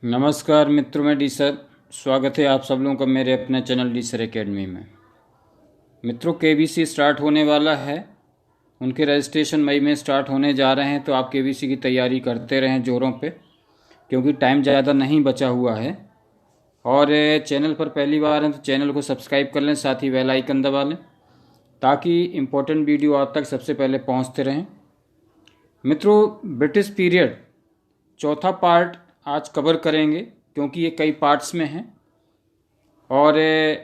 नमस्कार मित्रों, मैं डी सर। स्वागत है आप सब लोगों का मेरे अपने चैनल डी सर एकेडमी में। मित्रों, केबीसी स्टार्ट होने वाला है। उनके रजिस्ट्रेशन मई में स्टार्ट होने जा रहे हैं, तो आप केबीसी की तैयारी करते रहें ज़ोरों पे, क्योंकि टाइम ज़्यादा नहीं बचा हुआ है। और चैनल पर पहली बार हैं तो चैनल को सब्सक्राइब कर लें, साथ ही बेल आइकन दबा लें, ताकि इम्पोर्टेंट वीडियो आप तक सबसे पहले पहुँचते रहें। मित्रों, ब्रिटिश पीरियड चौथा पार्ट आज कवर करेंगे, क्योंकि ये कई पार्ट्स में है और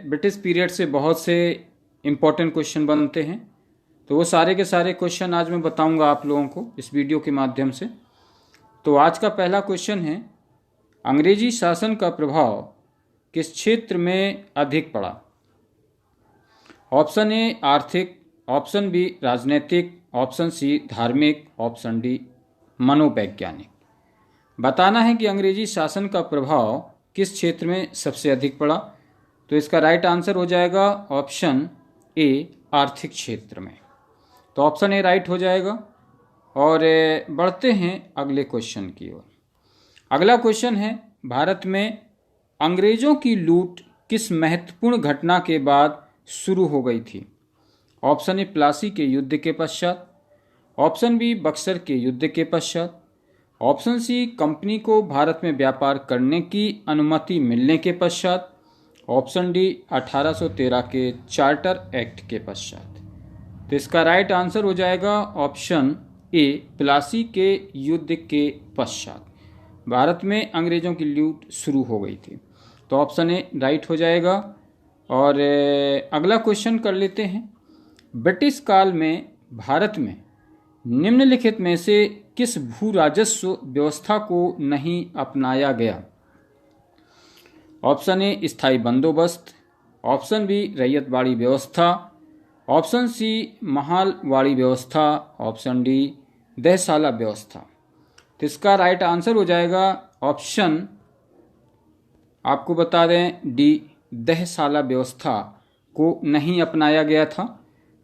ब्रिटिश पीरियड से बहुत से इम्पोर्टेंट क्वेश्चन बनते हैं। तो वो सारे के सारे क्वेश्चन आज मैं बताऊंगा आप लोगों को इस वीडियो के माध्यम से। तो आज का पहला क्वेश्चन है, अंग्रेजी शासन का प्रभाव किस क्षेत्र में अधिक पड़ा? ऑप्शन ए आर्थिक, ऑप्शन बी राजनीतिक, ऑप्शन सी धार्मिक, ऑप्शन डी मनोवैज्ञानिक। बताना है कि अंग्रेजी शासन का प्रभाव किस क्षेत्र में सबसे अधिक पड़ा। तो इसका राइट आंसर हो जाएगा ऑप्शन ए, आर्थिक क्षेत्र में। तो ऑप्शन ए राइट हो जाएगा। और बढ़ते हैं अगले क्वेश्चन की ओर। अगला क्वेश्चन है, भारत में अंग्रेजों की लूट किस महत्वपूर्ण घटना के बाद शुरू हो गई थी? ऑप्शन ए प्लासी के युद्ध के पश्चात, ऑप्शन बी बक्सर के युद्ध के पश्चात, ऑप्शन सी कंपनी को भारत में व्यापार करने की अनुमति मिलने के पश्चात, ऑप्शन डी 1813 के चार्टर एक्ट के पश्चात। तो इसका राइट आंसर हो जाएगा ऑप्शन ए, प्लासी के युद्ध के पश्चात भारत में अंग्रेजों की लूट शुरू हो गई थी। तो ऑप्शन ए राइट हो जाएगा। और अगला क्वेश्चन कर लेते हैं, ब्रिटिश काल में भारत में निम्नलिखित में से किस भू राजस्व व्यवस्था को नहीं अपनाया गया? ऑप्शन ए स्थायी बंदोबस्त, ऑप्शन बी रैयतवाड़ी व्यवस्था, ऑप्शन सी महालवाड़ी व्यवस्था, ऑप्शन डी दहसाला व्यवस्था। तो इसका राइट आंसर हो जाएगा ऑप्शन, आपको बता दें, डी दहसाला व्यवस्था को नहीं अपनाया गया था।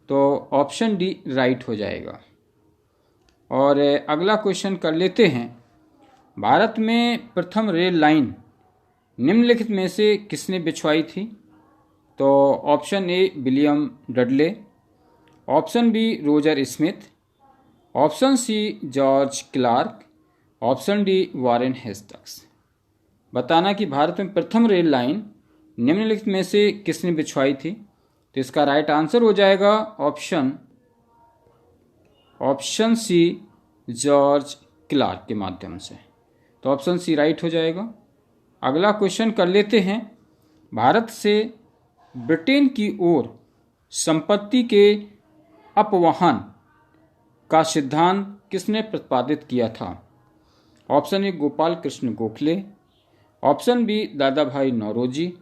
तो ऑप्शन डी राइट हो जाएगा। और अगला क्वेश्चन कर लेते हैं, भारत में प्रथम रेल लाइन निम्नलिखित में से किसने बिछवाई थी? तो option A William Dudley, option B Roger Smith, option C George Clark, option D Warren Hastings. बताना कि भारत में प्रथम रेल लाइन निम्नलिखित में से किसने बिछवाई थी? तो इसका राइट आंसर हो जाएगा ऑप्शन सी, जॉर्ज क्लार्क के माध्यम से। तो ऑप्शन सी राइट हो जाएगा। अगला क्वेश्चन कर लेते हैं, भारत से ब्रिटेन की ओर संपत्ति के अपवहन का सिद्धांत किसने प्रतिपादित किया था? Option A Gopal Krishna Gokhale, option B दादा भाई नौरोजी,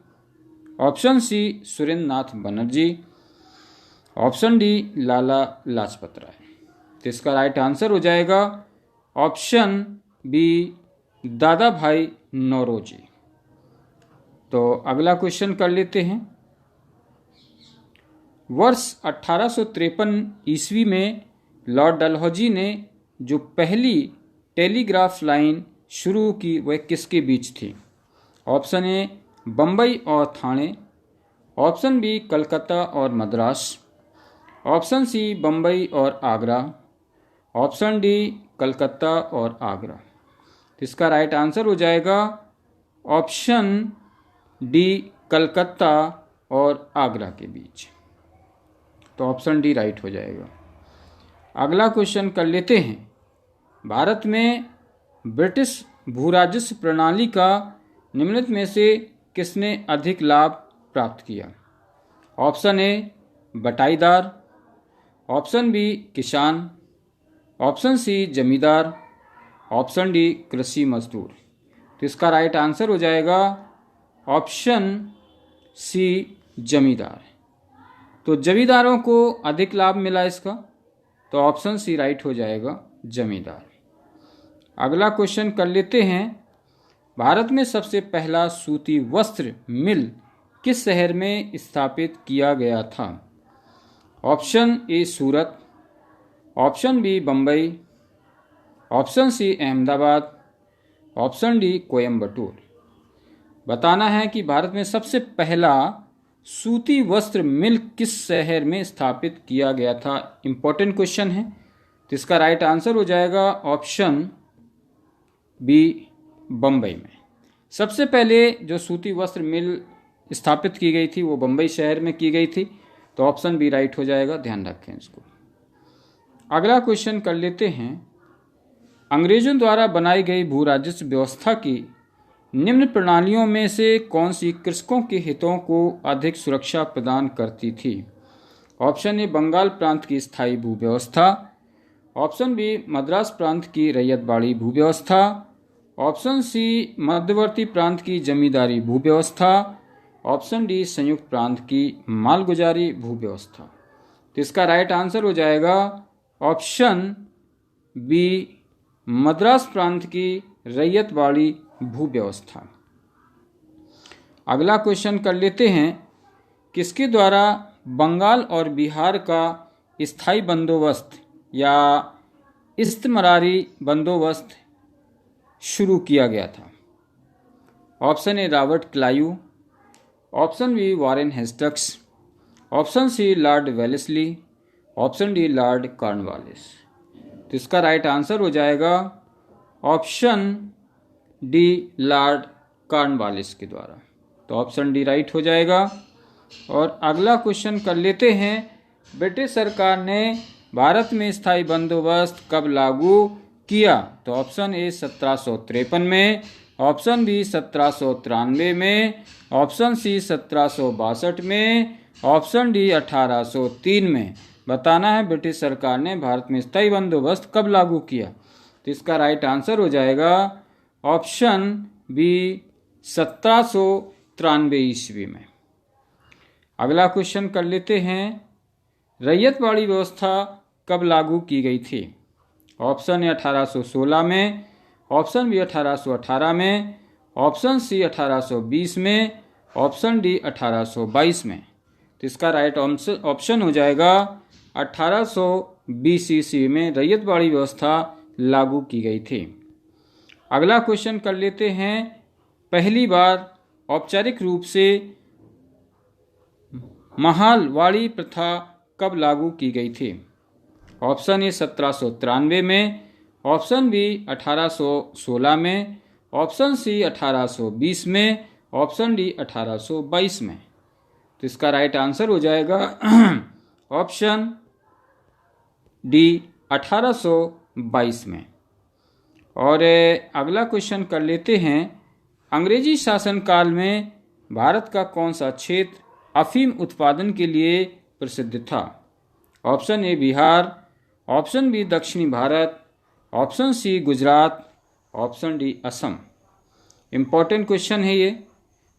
ऑप्शन सी सुरेंद्र नाथ बनर्जी, ऑप्शन डी लाला लाजपत राय। तो इसका राइट आंसर हो जाएगा ऑप्शन बी, दादा भाई नौरोजी। तो अगला क्वेश्चन कर लेते हैं, वर्ष 1853 ईस्वी में लॉर्ड डलहौजी ने जो पहली टेलीग्राफ लाइन शुरू की वह किसके बीच थी? ऑप्शन ए बम्बई और ठाणे, ऑप्शन बी कलकत्ता और मद्रास, ऑप्शन सी बम्बई और आगरा, ऑप्शन डी कलकत्ता और आगरा। तो इसका राइट आंसर हो जाएगा ऑप्शन डी, कलकत्ता और आगरा के बीच। तो ऑप्शन डी राइट हो जाएगा। अगला क्वेश्चन कर लेते हैं, भारत में ब्रिटिश भूराजस्व प्रणाली का निम्नलिखित में से किसने अधिक लाभ प्राप्त किया? ऑप्शन ए बटाईदार, ऑप्शन बी किसान, ऑप्शन सी जमींदार, ऑप्शन डी कृषि मजदूर। तो इसका राइट आंसर हो जाएगा ऑप्शन सी, जमींदार। तो जमींदारों को अधिक लाभ मिला इसका, तो ऑप्शन सी राइट हो जाएगा, जमींदार। अगला क्वेश्चन कर लेते हैं, भारत में सबसे पहला सूती वस्त्र मिल किस शहर में स्थापित किया गया था? Option A Surat, option B Bombay, option C Ahmedabad, option D Coimbatore. बताना है कि भारत में सबसे पहला सूती वस्त्र मिल किस शहर में स्थापित किया गया था। इंपॉर्टेंट क्वेश्चन है। तो इसका राइट आंसर हो जाएगा ऑप्शन बी बम्बई में। सबसे पहले जो सूती वस्त्र मिल स्थापित की गई थी वो बम्बई शहर में की गई थी। तो ऑप्शन बी राइट हो जाएगा, ध्यान रखें इसको। अगला क्वेश्चन कर लेते हैं। अंग्रेजों द्वारा बनाई गई भू राजस्व व्यवस्था की निम्न प्रणालियों में से कौन सी कृषकों के हितों को अधिक सुरक्षा प्रदान करती थी। ऑप्शन ए बंगाल प्रांत की स्थायी भू व्यवस्था, ऑप्शन बी मद्रास प्रांत की रैयतबाड़ी भू व्यवस्था, ऑप्शन सी मध्यवर्ती प्रांत की जमींदारी भू व्यवस्था, ऑप्शन डी संयुक्त प्रांत की मालगुजारी भू व्यवस्था। तो इसका राइट आंसर हो जाएगा ऑप्शन बी मद्रास प्रांत की रैयतबाड़ी भू व्यवस्था। अगला क्वेश्चन कर लेते हैं। किसके द्वारा बंगाल और बिहार का स्थायी बंदोबस्त या इस्तेमरारी बंदोबस्त शुरू किया गया था। Option A Robert Clive, option B Warren Hastings, option C Lord Wellesley, option D Lord Cornwallis. तो इसका राइट आंसर हो जाएगा ऑप्शन डी लॉर्ड कॉर्नवालिस के द्वारा। तो ऑप्शन डी राइट हो जाएगा। और अगला क्वेश्चन कर लेते हैं। ब्रिटिश सरकार ने भारत में स्थायी बंदोबस्त कब लागू किया। तो ऑप्शन ए 1753 में, ऑप्शन बी 1793 में, ऑप्शन सी 1762 में, ऑप्शन डी 1803 में। बताना है ब्रिटिश सरकार ने भारत में स्थायी बंदोबस्त कब लागू किया। तो इसका राइट आंसर हो जाएगा ऑप्शन बी 1793 ईस्वी में। अगला क्वेश्चन कर लेते हैं। रैयतबाड़ी व्यवस्था कब लागू की गई थी। ऑप्शन ए 1816 में, ऑप्शन बी 1818 में, ऑप्शन सी 1820 में, ऑप्शन डी 1822 में। तो इसका राइट ऑप्शन हो जाएगा 1820 ईस्वी में रैयतबाड़ी व्यवस्था लागू की गई थी। अगला क्वेश्चन कर लेते हैं। पहली बार औपचारिक रूप से महालवाड़ी प्रथा कब लागू की गई थी। ऑप्शन ए 1793 में, ऑप्शन बी 1816 में, ऑप्शन सी 1820 में, ऑप्शन डी 1822 में। तो इसका राइट आंसर हो जाएगा ऑप्शन डी 1822 में। और अगला क्वेश्चन कर लेते हैं। अंग्रेजी शासनकाल में भारत का कौन सा क्षेत्र अफीम उत्पादन के लिए प्रसिद्ध था। Option A Bihar, option B दक्षिणी Bharat, option C Gujarat, option D Assam. Important question है ये।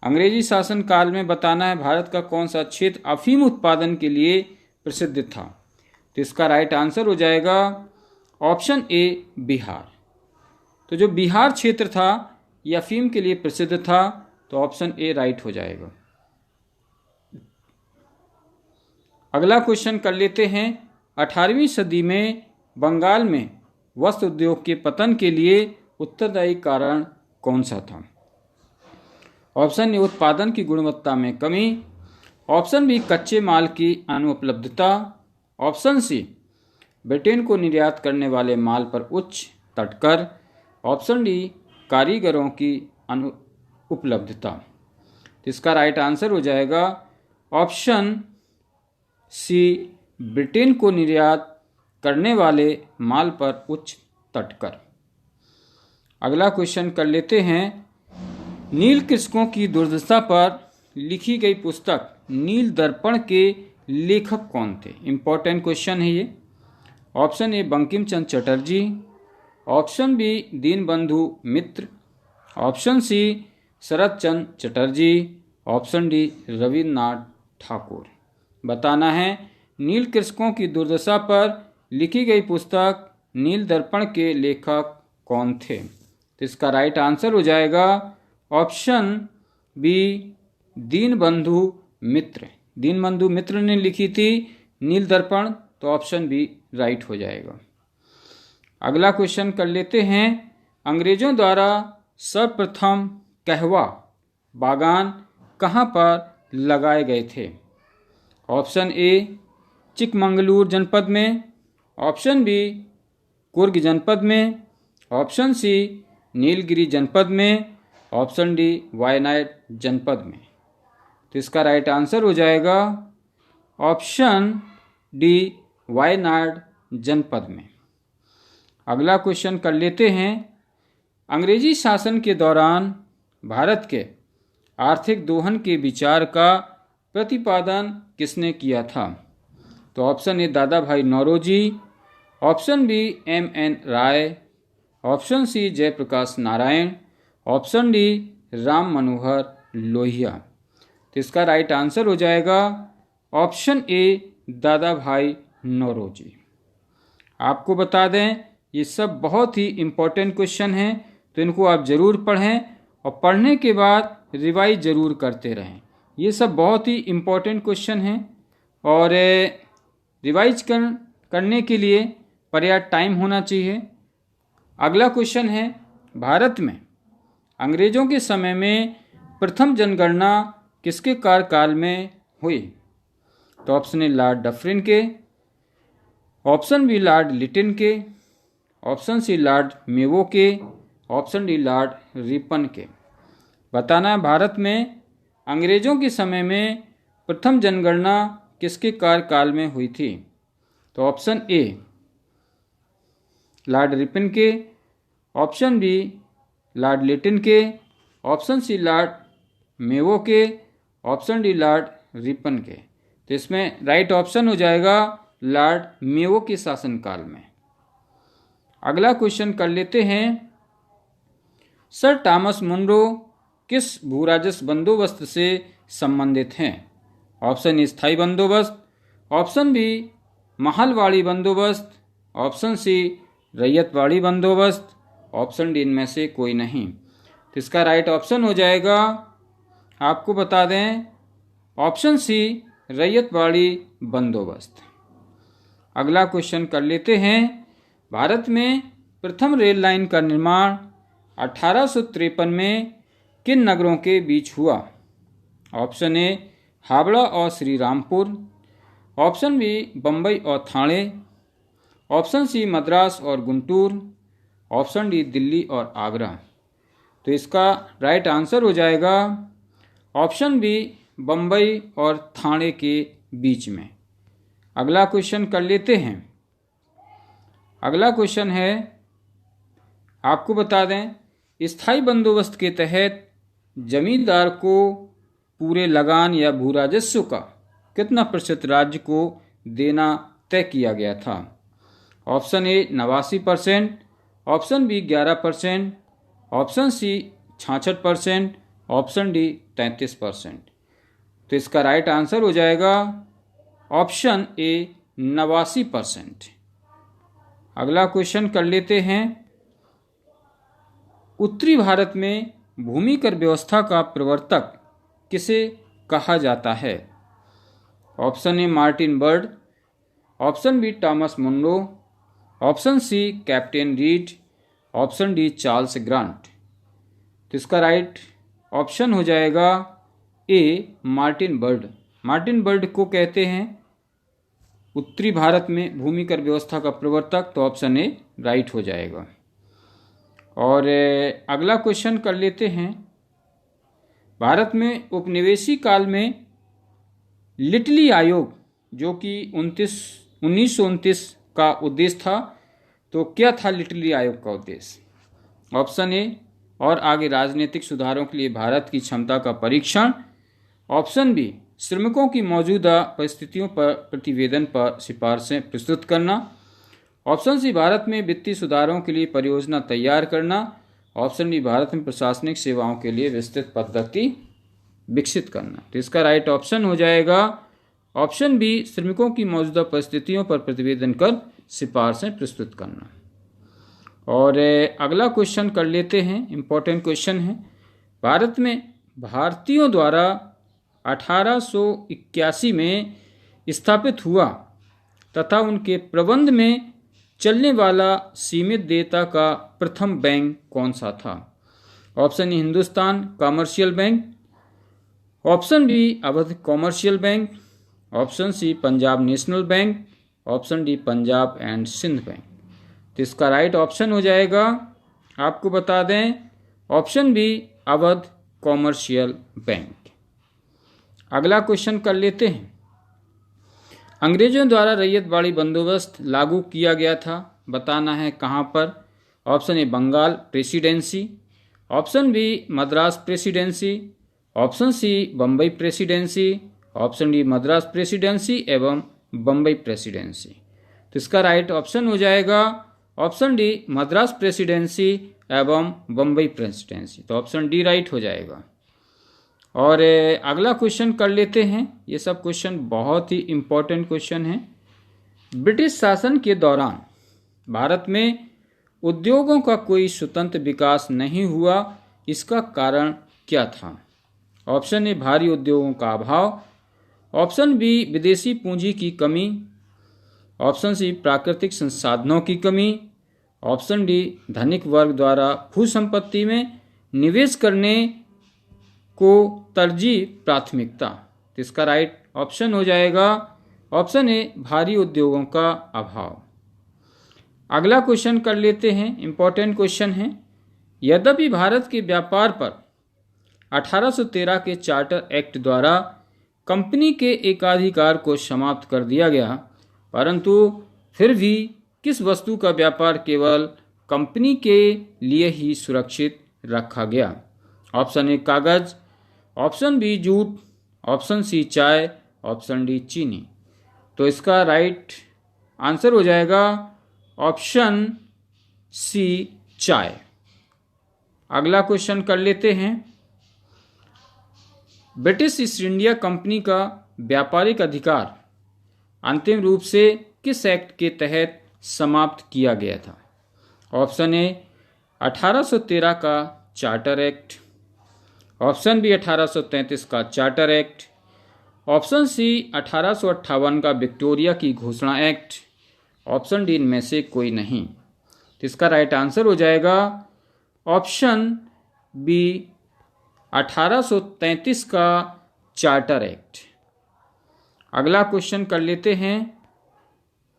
अंग्रेजी शासनकाल में बताना है भारत का कौन सा क्षेत्र अफीम उत्पादन के लिए प्रसिद्ध था। तो इसका राइट आंसर हो जाएगा ऑप्शन ए बिहार। तो जो बिहार क्षेत्र था यह अफीम के लिए प्रसिद्ध था। तो ऑप्शन ए राइट हो जाएगा। अगला क्वेश्चन कर लेते हैं। 18वीं सदी में बंगाल में वस्त्र उद्योग के पतन के लिए उत्तरदायी कारण कौन सा था। ऑप्शन ए उत्पादन की गुणवत्ता में कमी, ऑप्शन बी कच्चे माल की अनुपलब्धता, ऑप्शन सी ब्रिटेन को निर्यात करने वाले माल पर उच्च तटकर, ऑप्शन डी कारीगरों की अनुपलब्धता। इसका राइट आंसर हो जाएगा ऑप्शन सी ब्रिटेन को निर्यात करने वाले माल पर उच्च तटकर। अगला क्वेश्चन कर लेते हैं। नील कृषकों की दुर्दशा पर लिखी गई पुस्तक नील दर्पण के लेखक कौन थे। इंपॉर्टेंट क्वेश्चन है ये। Option A Bankim Chandra Chatterjee, option B Dinabandhu Mitra, option C Sarat Chandra Chatterjee, option D Rabindranath Thakur. बताना है नील कृषकों की दुर्दशा पर लिखी गई पुस्तक नील दर्पण के लेखक कौन थे। तो इसका राइट आंसर हो जाएगा ऑप्शन बी दीनबंधु मित्र। दीनबंधु मित्र ने लिखी थी नील दर्पण। तो ऑप्शन बी राइट हो जाएगा। अगला क्वेश्चन कर लेते हैं। अंग्रेजों द्वारा सर्वप्रथम कहवा बागान कहाँ पर लगाए गए थे? ऑप्शन ए चिकमंगलूर जनपद में, ऑप्शन बी कुर्ग जनपद में, ऑप्शन सी नीलगिरी जनपद में, ऑप्शन डी वायनाड जनपद में। तो इसका राइट आंसर हो जाएगा ऑप्शन डी वायनाड जनपद में। अगला क्वेश्चन कर लेते हैं। अंग्रेजी शासन के दौरान भारत के आर्थिक दोहन के विचार का प्रतिपादन किसने किया था? तो ऑप्शन ए दादा भाई Naoroji, option B M.N. Roy, option C Jayaprakash Narayan, option D Ram Manohar Lohia. तो इसका राइट आंसर हो जाएगा ऑप्शन ए दादा भाई नौरोजी। आपको बता दें ये सब बहुत ही इम्पोर्टेंट क्वेश्चन हैं, तो इनको आप ज़रूर पढ़ें और पढ़ने के बाद रिवाइज ज़रूर करते रहें। ये सब बहुत ही इम्पोर्टेंट क्वेश्चन हैं और रिवाइज करने के लिए पर्याप्त टाइम होना चाहिए। अगला क्वेश्चन है, भारत में अंग्रेजों के समय में प्रथम जनगणना किसके कार्यकाल में हुई? तो ऑप्शन ए लॉर्ड डफरिन के, ऑप्शन बी लॉर्ड लिटिन के, ऑप्शन सी लॉर्ड मेवो के, ऑप्शन डी लॉर्ड रिपन के। बताना है भारत में अंग्रेजों के समय में प्रथम जनगणना किसके कार्यकाल में हुई थी? तो ऑप्शन ए लॉर्ड रिपन के, ऑप्शन बी लॉर्ड लिटिन के, ऑप्शन सी लॉर्ड मेवो के, ऑप्शन डी लॉर्ड रिपन के। तो इसमें राइट ऑप्शन हो जाएगा लॉर्ड मेवो के शासनकाल में। अगला क्वेश्चन कर लेते हैं। सर थॉमस मुनरो किस भूराजस्व बंदोबस्त से संबंधित हैं? ऑप्शन ए स्थायी बंदोबस्त, ऑप्शन बी महलवाड़ी बंदोबस्त, ऑप्शन सी रैयतवाड़ी बंदोबस्त, ऑप्शन डी इनमें से कोई नहीं। तो इसका राइट ऑप्शन हो जाएगा, आपको बता दें, ऑप्शन सी रैयतवाड़ी बंदोबस्त। अगला क्वेश्चन कर लेते हैं। भारत में प्रथम रेल लाइन का निर्माण 1853 में किन नगरों के बीच हुआ? ऑप्शन ए हावड़ा और श्री रामपुर, ऑप्शन बी बम्बई और ठाणे, ऑप्शन सी मद्रास और गुंटूर, ऑप्शन डी दिल्ली और आगरा। तो इसका राइट आंसर हो जाएगा ऑप्शन बी बम्बई और ठाणे के बीच में। अगला क्वेश्चन कर लेते हैं। अगला क्वेश्चन है, आपको बता दें, स्थायी बंदोबस्त के तहत जमींदार को पूरे लगान या भू राजस्व का कितना प्रतिशत राज्य को देना तय किया गया था? Option A 89%, option B 11%, option C 66%, option D 33%। तो इसका राइट आंसर हो जाएगा ऑप्शन ए 89%। अगला क्वेश्चन कर लेते हैं। उत्तरी भारत में भूमि कर व्यवस्था का प्रवर्तक किसे कहा जाता है? Option A Martin Bird, option B Thomas Munro, option C captain Reid, option D Charles Grant. तो इसका राइट ऑप्शन हो जाएगा A Martin Bird. Martin Bird को कहते हैं उत्तरी भारत में भूमि कर व्यवस्था का प्रवर्तक, तो ऑप्शन ए राइट हो जाएगा। और अगला क्वेश्चन कर लेते हैं। भारत में उपनिवेशी काल में लिटली आयोग जो कि 1929 का उद्देश्य था, तो क्या था लिटली आयोग का उद्देश्य? ऑप्शन ए और आगे राजनीतिक सुधारों के लिए भारत की क्षमता का परीक्षण, ऑप्शन बी श्रमिकों की मौजूदा परिस्थितियों पर प्रतिवेदन पर सिफारिशें प्रस्तुत करना, ऑप्शन सी भारत में वित्तीय सुधारों के लिए परियोजना तैयार करना, ऑप्शन डी भारत में प्रशासनिक सेवाओं के लिए विस्तृत पद्धति विकसित करना। तो इसका राइट ऑप्शन हो जाएगा ऑप्शन बी श्रमिकों की मौजूदा परिस्थितियों पर प्रतिवेदन कर सिफारिशें प्रस्तुत करना। और अगला क्वेश्चन कर लेते हैं, इंपॉर्टेंट क्वेश्चन है। भारत में भारतीयों द्वारा 1881 में स्थापित हुआ तथा उनके प्रबंध में चलने वाला सीमित देयता का प्रथम बैंक कौन सा था? Option A Hindustan commercial bank, option B Awadh commercial bank, option C Punjab national bank, option D Punjab and Sindh bank. तो इसका राइट ऑप्शन हो जाएगा, आपको बता दें, option B Awadh commercial bank. अगला क्वेश्चन कर लेते हैं। अंग्रेजों द्वारा रैयतवाड़ी बंदोबस्त लागू किया गया था, बताना है कहाँ पर। Option A Bengal presidency, option B Madras presidency, option C Bombay presidency, option D Madras presidency एवं बम्बई प्रेसिडेंसी। तो इसका राइट ऑप्शन हो जाएगा ऑप्शन डी मद्रास प्रेसिडेंसी एवं बम्बई प्रेसिडेंसी। तो ऑप्शन डी राइट हो जाएगा। और अगला क्वेश्चन कर लेते हैं। ये सब क्वेश्चन बहुत ही इम्पोर्टेंट क्वेश्चन हैं। ब्रिटिश शासन के दौरान भारत में उद्योगों का कोई स्वतंत्र विकास नहीं हुआ, इसका कारण क्या था? ऑप्शन ए भारी उद्योगों का अभाव, ऑप्शन बी विदेशी पूंजी की कमी, ऑप्शन सी प्राकृतिक संसाधनों की कमी, ऑप्शन डी धनिक वर्ग द्वारा भू संपत्ति में निवेश करने को तरजीह प्राथमिकता। तो इसका राइट ऑप्शन हो जाएगा ऑप्शन ए भारी उद्योगों का अभाव। अगला क्वेश्चन कर लेते हैं, इंपॉर्टेंट क्वेश्चन है। यद्यपि भारत के व्यापार पर 1813 के चार्टर एक्ट द्वारा कंपनी के एकाधिकार को समाप्त कर दिया गया, परंतु फिर भी किस वस्तु का व्यापार केवल कंपनी के लिए ही सुरक्षित रखा गया? ऑप्शन ए कागज, option B jute, option C चाय, ऑप्शन डी चीनी। तो इसका राइट आंसर हो जाएगा ऑप्शन सी चाय। अगला क्वेश्चन कर लेते हैं। ब्रिटिश ईस्ट इंडिया कंपनी का व्यापारिक अधिकार अंतिम रूप से किस एक्ट के तहत समाप्त किया गया था? ऑप्शन ए 1813 का चार्टर एक्ट, ऑप्शन बी 1833 का चार्टर एक्ट, ऑप्शन सी 1858 का विक्टोरिया की घोषणा एक्ट, ऑप्शन डी इनमें से कोई नहीं। तो इसका राइट आंसर हो जाएगा ऑप्शन बी 1833 का चार्टर एक्ट। अगला क्वेश्चन कर लेते हैं।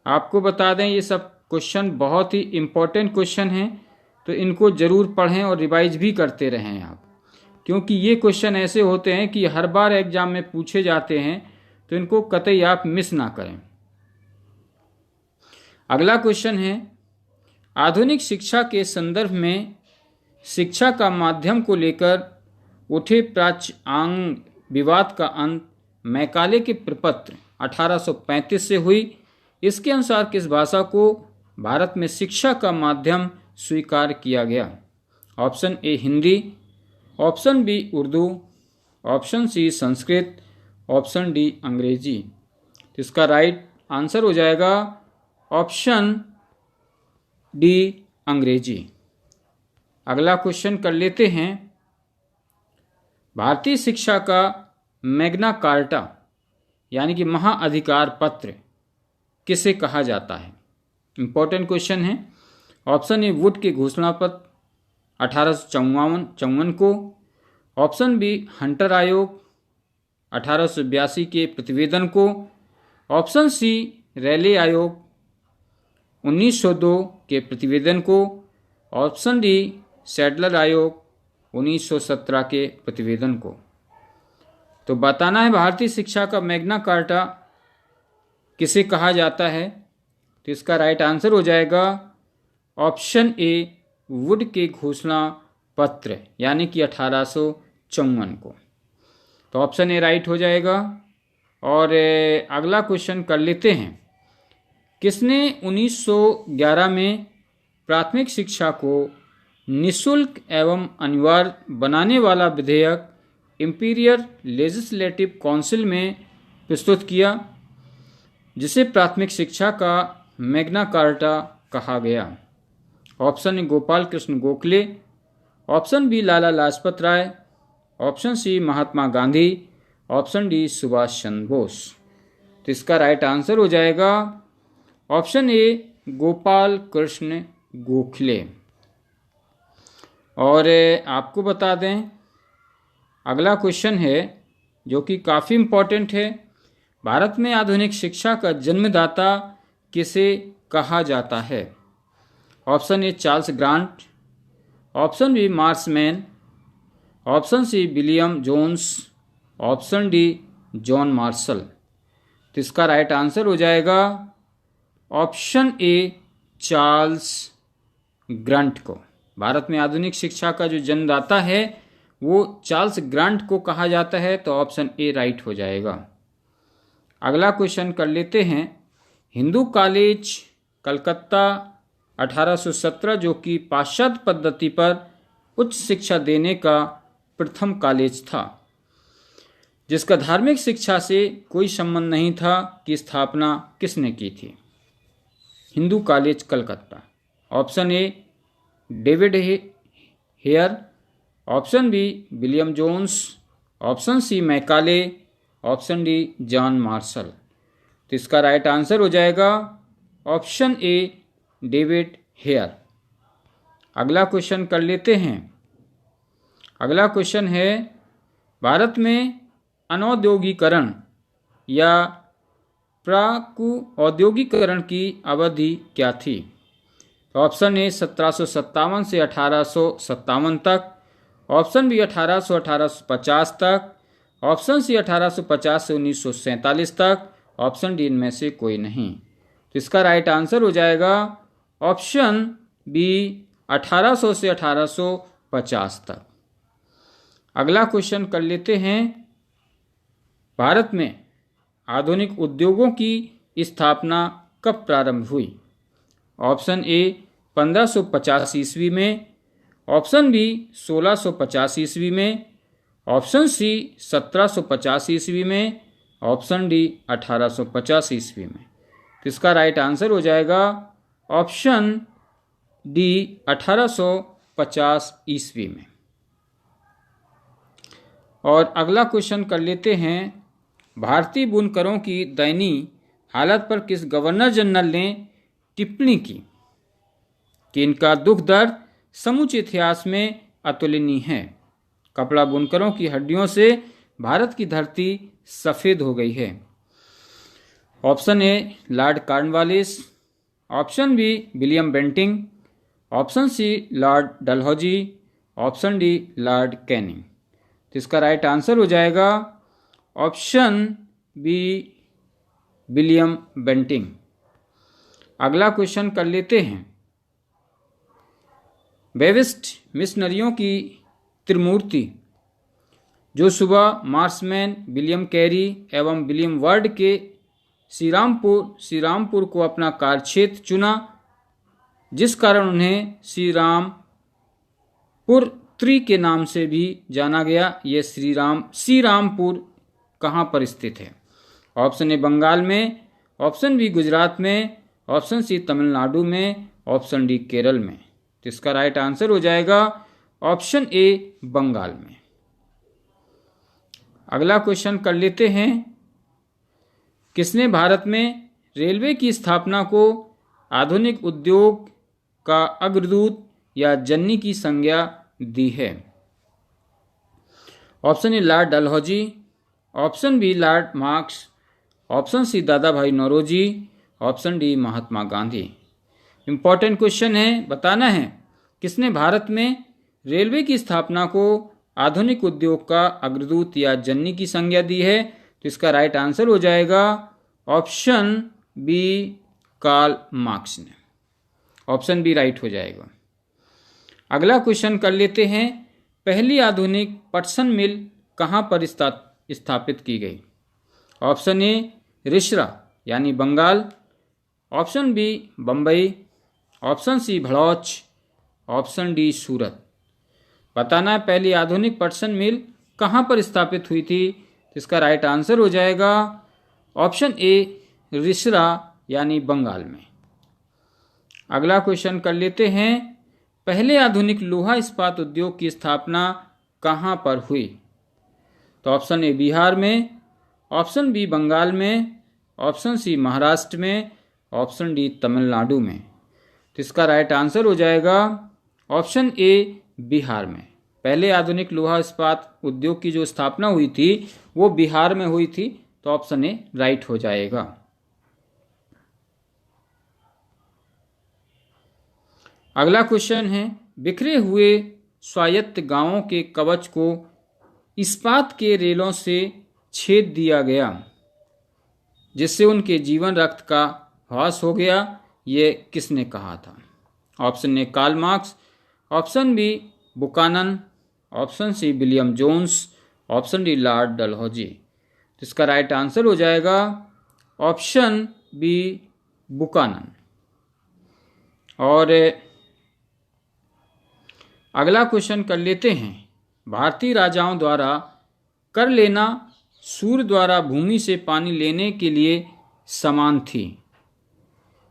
आपको बता दें, ये सब क्वेश्चन बहुत ही इम्पोर्टेंट क्वेश्चन हैं, तो इनको ज़रूर पढ़ें और रिवाइज भी करते रहें आप, क्योंकि ये क्वेश्चन ऐसे होते हैं कि हर बार एग्जाम में पूछे जाते हैं, तो इनको कतई आप मिस ना करें। अगला क्वेश्चन है, आधुनिक शिक्षा के संदर्भ में शिक्षा का माध्यम को लेकर उठे प्राच्यांग विवाद का अंत मैकाले के प्रपत्र 1835 से हुई। इसके अनुसार किस भाषा को भारत में शिक्षा का माध्यम स्वीकार किया गया? Option A Hindi, option B Urdu, option C Sanskrit, option D Angrezi. तो इसका राइट आंसर हो जाएगा ऑप्शन डी अंग्रेजी। अगला क्वेश्चन कर लेते हैं। भारतीय शिक्षा का मैग्ना कार्टा यानी कि महाअधिकार पत्र किसे कहा जाता है? इंपॉर्टेंट क्वेश्चन है। ऑप्शन ए वुड के घोषणा पत्र 1854 को, ऑप्शन बी हंटर आयोग 1882 के प्रतिवेदन को, ऑप्शन सी रैले आयोग 1902 के प्रतिवेदन को, ऑप्शन डी सैडलर आयोग 1917 के प्रतिवेदन को। तो बताना है भारतीय शिक्षा का मैग्ना कार्टा किसे कहा जाता है? तो इसका राइट आंसर हो जाएगा ऑप्शन ए वुड के घोषणा पत्र यानी कि 1854 को। तो ऑप्शन ए राइट हो जाएगा। और अगला क्वेश्चन कर लेते हैं। किसने 1911 में प्राथमिक शिक्षा को निःशुल्क एवं अनिवार्य बनाने वाला विधेयक इंपीरियल लेजिस्लेटिव काउंसिल में प्रस्तुत किया, जिसे प्राथमिक शिक्षा का मैग्ना कार्टा कहा गया? Option A Gopal Krishna Gokhale, option B Lala Lajpat Rai, option C Mahatma Gandhi, option D Subhash Chandra Bose. तो इसका राइट आंसर हो जाएगा ऑप्शन ए गोपाल कृष्ण गोखले। और आपको बता दें, अगला क्वेश्चन है जो कि काफ़ी इम्पोर्टेंट है। भारत में आधुनिक शिक्षा का जन्मदाता किसे कहा जाता है? Option A Charles Grant, option B Marshman, option C William Jones, option D John Marshall. तो इसका राइट आंसर हो जाएगा ऑप्शन ए चार्ल्स ग्रांट को। भारत में आधुनिक शिक्षा का जो जन्मदाता है वो चार्ल्स ग्रांट को कहा जाता है, तो ऑप्शन ए राइट हो जाएगा। अगला क्वेश्चन कर लेते हैं। हिंदू कॉलेज कलकत्ता 1817 जो कि पाश्चात्य पद्धति पर उच्च शिक्षा देने का प्रथम कॉलेज था, जिसका धार्मिक शिक्षा से कोई संबंध नहीं था, की स्थापना किसने की थी? Hindu college Calcutta. Option A David Hare, option B William Jones, option C Macaulay, option D John Marshall. तो इसका राइट आंसर हो जाएगा ऑप्शन ए डेविड हेयर। अगला क्वेश्चन कर लेते हैं। अगला क्वेश्चन है, भारत में अनौद्योगीकरण या प्राक-औद्योगिकरण की अवधि क्या थी? ऑप्शन ए 1757 से 1857 तक, ऑप्शन बी 1850 तक, ऑप्शन सी 1850 से 1947 तक, ऑप्शन डी इनमें से कोई नहीं। तो इसका राइट आंसर हो जाएगा ऑप्शन बी 1800 से 1850 तक। अगला क्वेश्चन कर लेते हैं। भारत में आधुनिक उद्योगों की स्थापना कब प्रारंभ हुई? ऑप्शन ए 1550 ईस्वी में, ऑप्शन बी 1650 ईस्वी में, ऑप्शन सी 1750 ईस्वी में, ऑप्शन डी 1850 ईस्वी में। तो इसका राइट आंसर हो जाएगा ऑप्शन डी 1850 ईस्वी में। और अगला क्वेश्चन कर लेते हैं। भारतीय बुनकरों की दयनीय हालत पर किस गवर्नर जनरल ने टिप्पणी की कि इनका दुख दर्द समूचे इतिहास में अतुलनीय है? कपड़ा बुनकरों की हड्डियों से भारत की धरती सफ़ेद हो गई है। Option A Lord Cornwallis, option B William Bentinck, option C Lord Dalhousie, option D Lord Canning. तो इसका राइट आंसर हो जाएगा ऑप्शन बी विलियम बेंटिंग। अगला क्वेश्चन कर लेते हैं। बेविस्ट मिशनरियों की त्रिमूर्ति जो सुबह मार्समैन, विलियम कैरी एवं विलियम वर्ड के श्रीरामपुर को अपना कार्यक्षेत्र चुना, जिस कारण उन्हें श्रीरामपुर त्री के नाम से भी जाना गया। ये श्रीरामपुर कहाँ पर स्थित है? ऑप्शन ए बंगाल में, ऑप्शन बी गुजरात में, ऑप्शन सी तमिलनाडु में, ऑप्शन डी केरल में। तो इसका राइट आंसर हो जाएगा ऑप्शन ए बंगाल में। अगला क्वेश्चन कर लेते हैं। किसने भारत में रेलवे की स्थापना को आधुनिक उद्योग का अग्रदूत या जननी की संज्ञा दी है? Option A Lord Dalhousie, option B Lord Marx, option C Dada भाई Naoroji, option D Mahatma Gandhi. Important question है, बताना है किसने भारत में रेलवे की स्थापना को आधुनिक उद्योग का अग्रदूत या जननी की संज्ञा दी है? तो इसका राइट आंसर हो जाएगा ऑप्शन बी कार्ल मार्क्स ने। ऑप्शन बी राइट हो जाएगा। अगला क्वेश्चन कर लेते हैं। पहली आधुनिक पटसन मिल कहाँ पर स्थापित की गई? ऑप्शन ए रिसरा यानी Bengal, option B Bombay, option C भड़ौच, ऑप्शन डी सूरत। बताना है पहली आधुनिक पटसन मिल कहाँ पर स्थापित हुई थी? इसका राइट आंसर हो जाएगा ऑप्शन ए रिसरा यानी बंगाल में। अगला क्वेश्चन कर लेते हैं। पहले आधुनिक लोहा इस्पात उद्योग की स्थापना कहाँ पर हुई? तो ऑप्शन ए बिहार में, ऑप्शन बी बंगाल में, ऑप्शन सी महाराष्ट्र में, ऑप्शन डी तमिलनाडु में। तो इसका राइट आंसर हो जाएगा ऑप्शन ए बिहार में। पहले आधुनिक लोहा इस्पात उद्योग की जो स्थापना हुई थी वो बिहार में हुई थी, तो ऑप्शन ए राइट हो जाएगा। अगला क्वेश्चन है, बिखरे हुए स्वायत्त गांवों के कवच को इस्पात के रेलों से छेद दिया गया जिससे उनके जीवन रक्त का ह्रास हो गया, ये किसने कहा था? Option A Karl Marx, option B Buchanan, option C William Jones, option D Lord Dalhousie. तो इसका राइट आंसर हो जाएगा ऑप्शन बी बुकानन। और अगला क्वेश्चन कर लेते हैं, भारतीय राजाओं द्वारा कर लेना सूर्य द्वारा भूमि से पानी लेने के लिए समान थी,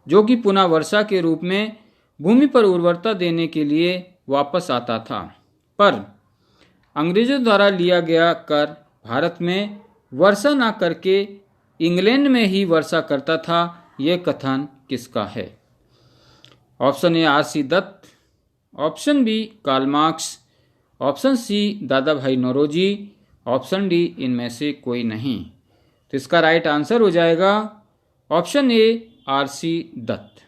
जो कि पुनः वर्षा के रूप में भूमि पर उर्वरता देने के लिए वापस आता था, पर अंग्रेजों द्वारा लिया गया कर भारत में वर्षा न करके इंग्लैंड में ही वर्षा करता था, यह कथन किसका है? Option A R C. Dutt, option B Karl Marx, option C Dada भाई नौरोजी, ऑप्शन डी इनमें से कोई नहीं। तो इसका राइट आंसर हो जाएगा ऑप्शन ए आर.सी. दत्त।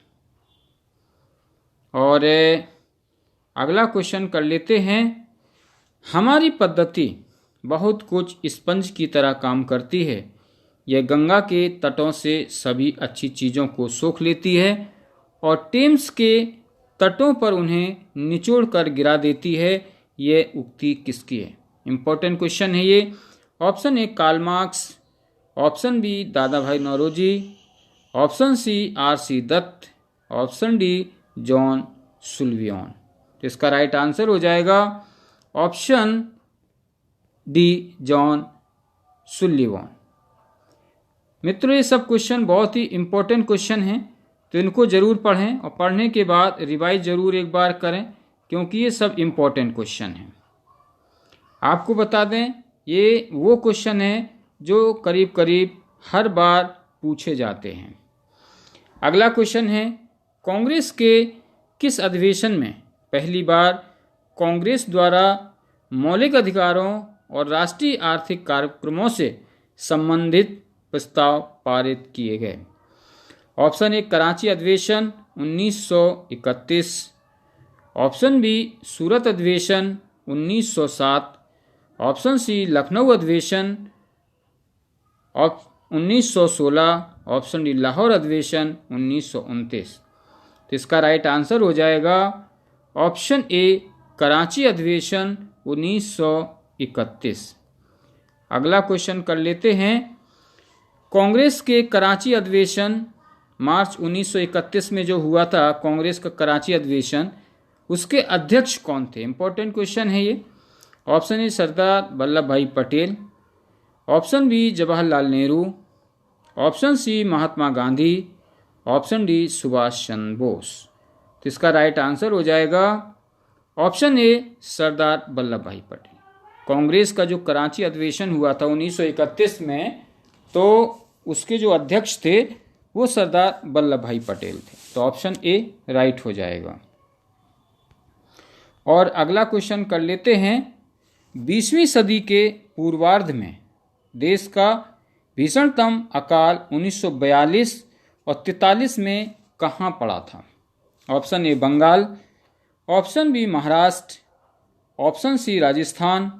और अगला क्वेश्चन कर लेते हैं, हमारी पद्धति बहुत कुछ स्पंज की तरह काम करती है, यह गंगा के तटों से सभी अच्छी चीज़ों को सोख लेती है और टेम्स के तटों पर उन्हें निचोड़ कर गिरा देती है, यह उक्ति किसकी है? इंपॉर्टेंट क्वेश्चन है ये। Option A Karl Marx, option B दादा भाई नौरोजी, ऑप्शन सी आर.सी. Dutt, option D John Sullivan. तो इसका राइट आंसर हो जाएगा ऑप्शन डी जॉन सुल्लिवन। मित्रों, ये सब क्वेश्चन बहुत ही इंपॉर्टेंट क्वेश्चन हैं, तो इनको जरूर पढ़ें और पढ़ने के बाद रिवाइज जरूर एक बार करें, क्योंकि ये सब इंपॉर्टेंट क्वेश्चन हैं। आपको बता दें, ये वो क्वेश्चन है जो करीब करीब हर बार पूछे जाते हैं। अगला क्वेश्चन है, कांग्रेस के किस अधिवेशन में पहली बार कांग्रेस द्वारा मौलिक अधिकारों और राष्ट्रीय आर्थिक कार्यक्रमों से संबंधित प्रस्ताव पारित किए गए? ऑप्शन ए कराची अधिवेशन 1931, ऑप्शन बी सूरत अधिवेशन 1907, ऑप्शन सी लखनऊ अधिवेशन 1916, ऑप्शन डी लाहौर अधिवेशन 1929। तो इसका राइट आंसर हो जाएगा ऑप्शन ए कराची अधिवेशन 1931। अगला क्वेश्चन कर लेते हैं, कांग्रेस के कराची अधिवेशन मार्च 1931 में जो हुआ था कांग्रेस का कराची अधिवेशन, उसके अध्यक्ष कौन थे? इंपॉर्टेंट क्वेश्चन है ये। ऑप्शन ए Sardar Vallabhbhai Patel, option B Jawaharlal Nehru, option C Mahatma Gandhi, option D Subhash Chandra Bose. तो इसका राइट आंसर हो जाएगा ऑप्शन ए सरदार वल्लभ भाई पटेल। कांग्रेस का जो कराची अधिवेशन हुआ था 1931 में, तो उसके जो अध्यक्ष थे वो सरदार वल्लभ भाई पटेल थे। तो ऑप्शन ए राइट हो जाएगा। और अगला क्वेश्चन कर लेते हैं, 20वीं सदी के पूर्वार्ध में देश का भीषणतम अकाल 1942 और 43 में कहाँ पड़ा था? Option A Bengal, option B Maharashtra, option C Rajasthan,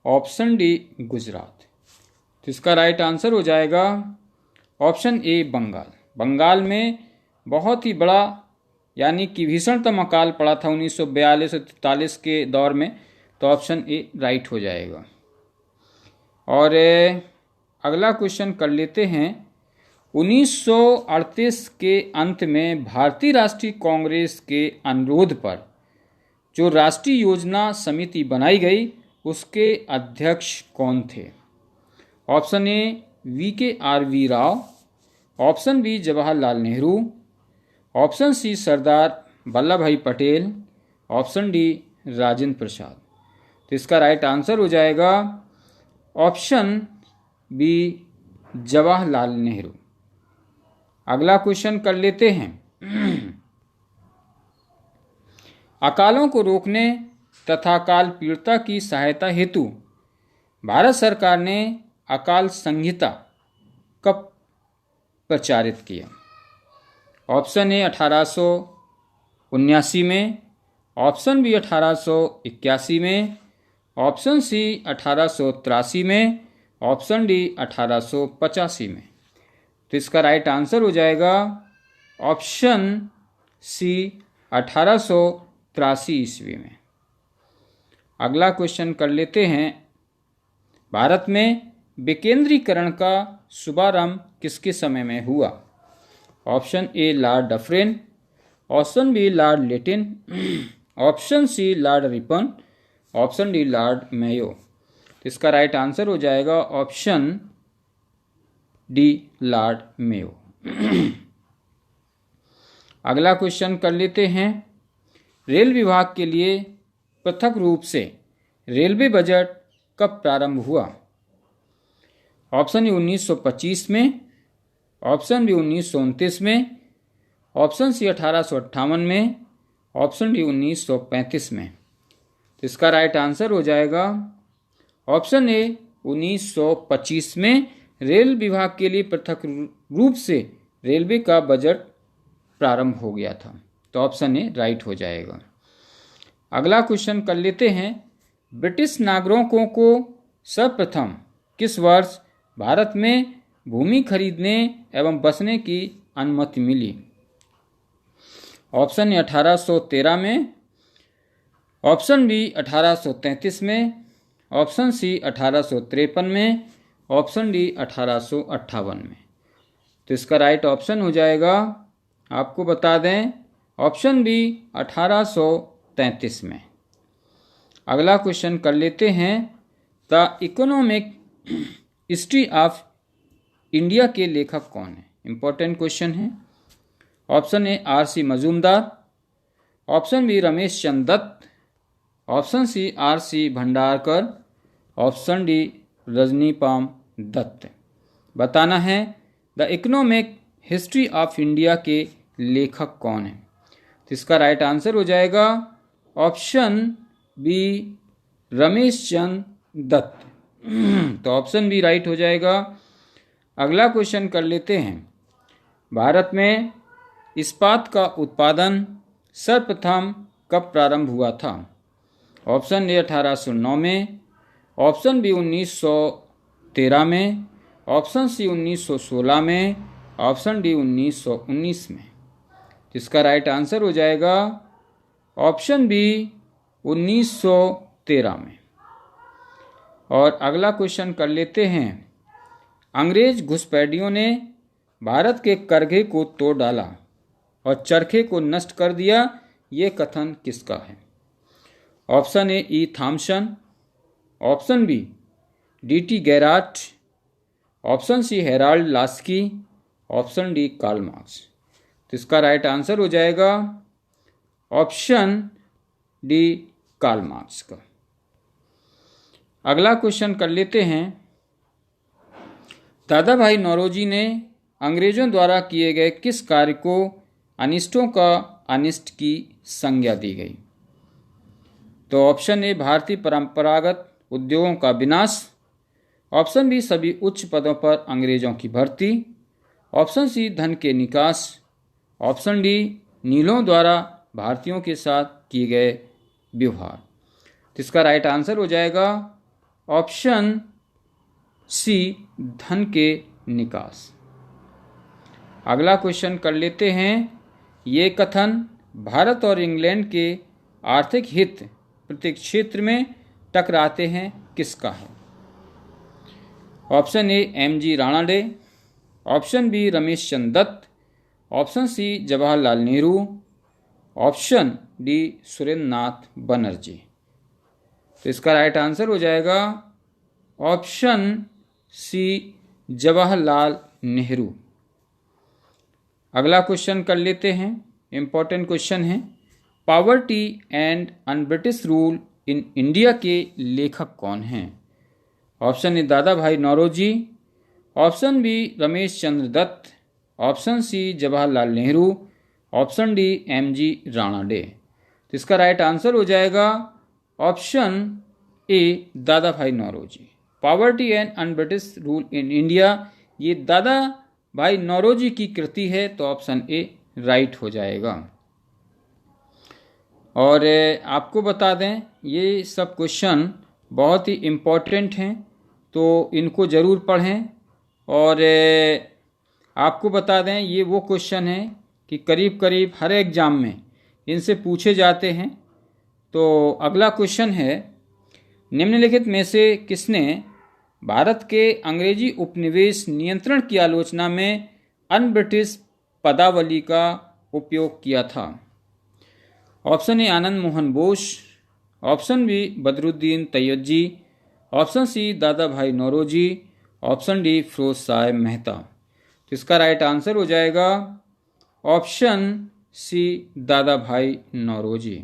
option D Gujarat. तो इसका राइट आंसर हो जाएगा ऑप्शन ए बंगाल। बंगाल में बहुत ही बड़ा यानी कि भीषणतम अकाल पड़ा था 1942 और 43 के दौर में, तो ऑप्शन ए राइट हो जाएगा। और अगला क्वेश्चन कर लेते हैं, 1938 के अंत में भारतीय राष्ट्रीय कांग्रेस के अनुरोध पर जो राष्ट्रीय योजना समिति बनाई गई उसके अध्यक्ष कौन थे? Option A VKRV Rao, option B Jawaharlal Nehru, option C Sardar Vallabhbhai Patel, option D Rajendra Prasad. तो इसका राइट आंसर हो जाएगा ऑप्शन बी जवाहरलाल नेहरू। अगला क्वेश्चन कर लेते हैं, अकालों को रोकने तथा अकाल पीड़िता की सहायता हेतु भारत सरकार ने अकाल संहिता कब प्रचारित किया? ऑप्शन ए 1879 में, ऑप्शन बी 1881 में, ऑप्शन सी 1883 में, ऑप्शन डी 1885 में। तो इसका राइट आंसर हो जाएगा ऑप्शन सी 1883 ईस्वी में। अगला क्वेश्चन कर लेते हैं, भारत में विकेंद्रीकरण का शुभारंभ किसके समय में हुआ? Option A Lord Dufferin, option B Lord Lytton, option C Lord Ripon, option D Lord Mayo. तो इसका राइट आंसर हो जाएगा ऑप्शन डी लॉर्ड मेयो। अगला क्वेश्चन कर लेते हैं, रेल विभाग के लिए पृथक रूप से रेलवे बजट कब प्रारंभ हुआ? ऑप्शन ए 1925 में, ऑप्शन बी 1929 में, ऑप्शन सी 1858 में, ऑप्शन डी 1935 में। तो इसका राइट आंसर हो जाएगा ऑप्शन ए 1925 में रेल विभाग के लिए पृथक रूप से रेलवे का बजट प्रारंभ हो गया था। तो ऑप्शन ए राइट हो जाएगा। अगला क्वेश्चन कर लेते हैं, ब्रिटिश नागरिकों को सर्वप्रथम किस वर्ष भारत में भूमि खरीदने एवं बसने की अनुमति मिली? ऑप्शन ए 1813 में, ऑप्शन बी 1833 में, ऑप्शन सी 1853 में, ऑप्शन डी 1858 में। तो इसका राइट ऑप्शन हो जाएगा, आपको बता दें, ऑप्शन बी 1833 में। अगला क्वेश्चन कर लेते हैं, the economic history of India के लेखक कौन है? इंपॉर्टेंट क्वेश्चन है। Option A R C Majumdar, option B Ramesh Chandra Dutt, option C R C Bhandarkar, option D Rajani Palme Dutt. बताना है the economic history of India के लेखक कौन है? तो इसका राइट आंसर हो जाएगा ऑप्शन बी रमेश चंद्र दत्त। तो ऑप्शन बी राइट हो जाएगा। अगला क्वेश्चन कर लेते हैं, भारत में इस्पात का उत्पादन सर्वप्रथम कब प्रारंभ हुआ था? ऑप्शन ए 1809 में, ऑप्शन बी 1913 में, ऑप्शन सी 1916 में, ऑप्शन डी 1919 में। इसका राइट आंसर हो जाएगा ऑप्शन बी 1913 में। और अगला क्वेश्चन कर लेते हैं, अंग्रेज घुसपैठियों ने भारत के करघे को तोड़ डाला और चरखे को नष्ट कर दिया, ये कथन किसका है? Option A E Thompson, option B D T Garratt, option C Harold Laski, option D Karl Marx. तो इसका राइट आंसर हो जाएगा ऑप्शन डी कार्ल मार्क्स का। अगला क्वेश्चन कर लेते हैं, दादा भाई नौरोजी ने अंग्रेजों द्वारा किए गए किस कार्य को अनिष्टों का अनिष्ट की संज्ञा दी गई? तो ऑप्शन ए भारतीय परंपरागत उद्योगों का विनाश, ऑप्शन बी सभी उच्च पदों पर अंग्रेजों की भर्ती, ऑप्शन सी धन के निकास, ऑप्शन डी नीलों द्वारा भारतीयों के साथ किए गए व्यवहार। तो इसका राइट आंसर हो जाएगा ऑप्शन सी धन के निकास। अगला क्वेश्चन कर लेते हैं, ये कथन भारत और इंग्लैंड के आर्थिक हित प्रत्येक क्षेत्र में टकराते हैं किसका है? Option A M G Ranade, option B Ramesh Chandra Dutt, option C Jawaharlal Nehru, option D Surendra नाथ बनर्जी। तो इसका राइट आंसर हो जाएगा ऑप्शन सी जवाहरलाल नेहरू। अगला क्वेश्चन कर लेते हैं, इंपॉर्टेंट क्वेश्चन है, poverty and un British rule in India के लेखक कौन हैं? ऑप्शन ए दादा भाई Naoroji, option B Ramesh Chandra Dutt, option C Jawaharlal Nehru, option D M G Ranade. तो इसका राइट आंसर हो जाएगा ऑप्शन ए दादा भाई Naoroji. Poverty and un British rule in India, ये दादा भाई नौरोजी की कृति है, तो ऑप्शन ए राइट हो जाएगा। और आपको बता दें ये सब क्वेश्चन बहुत ही इम्पोर्टेंट हैं, तो इनको ज़रूर पढ़ें। और आपको बता दें ये वो क्वेश्चन हैं कि करीब करीब हर एग्ज़ाम में इनसे पूछे जाते हैं। तो अगला क्वेश्चन है, निम्नलिखित में से किसने भारत के अंग्रेजी उपनिवेश नियंत्रण की आलोचना में अन ब्रिटिश पदावली का उपयोग किया था? Option A Anand Mohan Bose, option B Badruddin Tyabji, option C Dada भाई नौरोजी, ऑप्शन डी फिरोज शाह मेहता। तो इसका राइट आंसर हो जाएगा ऑप्शन सी दादा भाई नौरोजी।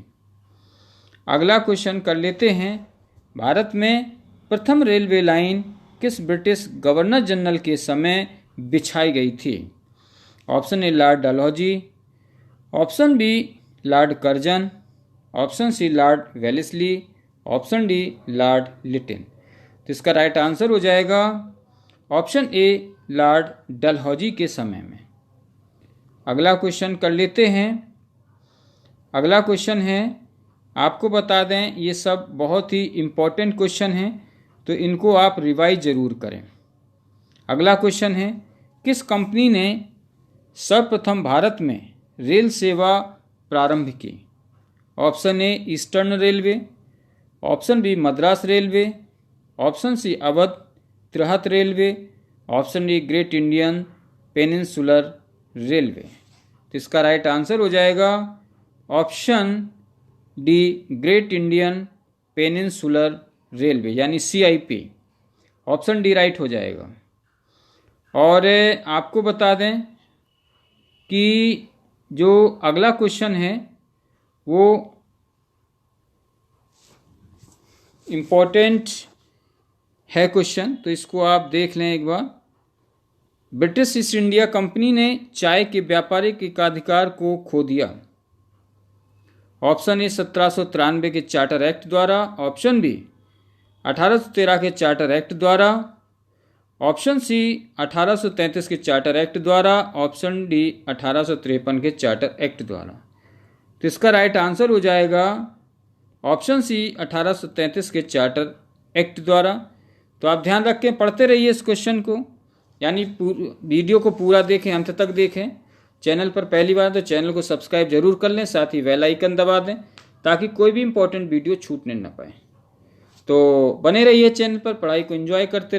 अगला क्वेश्चन कर लेते हैं, भारत में प्रथम रेलवे लाइन किस ब्रिटिश गवर्नर जनरल के समय बिछाई गई थी? Option A Lord Dalhousie, option B Lord Curzon, option C Lord Wellesley, option D Lord Lytton. तो इसका राइट आंसर हो जाएगा ऑप्शन ए लॉर्ड डलहौजी के समय में। अगला क्वेश्चन कर लेते हैं। अगला क्वेश्चन है, आपको बता दें ये सब बहुत ही इम्पोर्टेंट क्वेश्चन हैं, तो इनको आप रिवाइज ज़रूर करें। अगला क्वेश्चन है, किस कंपनी ने सर्वप्रथम भारत में रेल सेवा प्रारंभ की? Option A Eastern Railway, option B Madras Railway, option C Awadh Tirhut Railway, option D Great Indian Peninsular Railway. तो इसका राइट आंसर हो जाएगा option D Great Indian Peninsular Railway यानी CIP। ऑप्शन डी राइट हो जाएगा। और आपको बता दें कि जो अगला क्वेश्चन है वो इम्पोर्टेंट है क्वेश्चन, तो इसको आप देख लें एक बार। ब्रिटिश ईस्ट इंडिया कंपनी ने चाय के व्यापारिक एकाधिकार को खो दिया। ऑप्शन ए 1793 के चार्टर एक्ट द्वारा, ऑप्शन बी 1813 के चार्टर एक्ट द्वारा, ऑप्शन सी 1833 के चार्टर एक्ट द्वारा, ऑप्शन डी 1853 के चार्टर एक्ट द्वारा। तो इसका राइट आंसर हो जाएगा ऑप्शन सी 1833 के चार्टर एक्ट द्वारा। तो आप ध्यान रख के पढ़ते रहिए इस क्वेश्चन को, यानी वीडियो को पूरा देखें, अंत तक देखें। चैनल पर पहली बार तो चैनल को सब्सक्राइब जरूर कर लें, साथ ही बेल आइकन दबा दें ताकि कोई भी इंपॉर्टेंट वीडियो छूटने न पाए। तो बने रहिए चैनल पर, पढ़ाई को एंजॉय करते रहिए।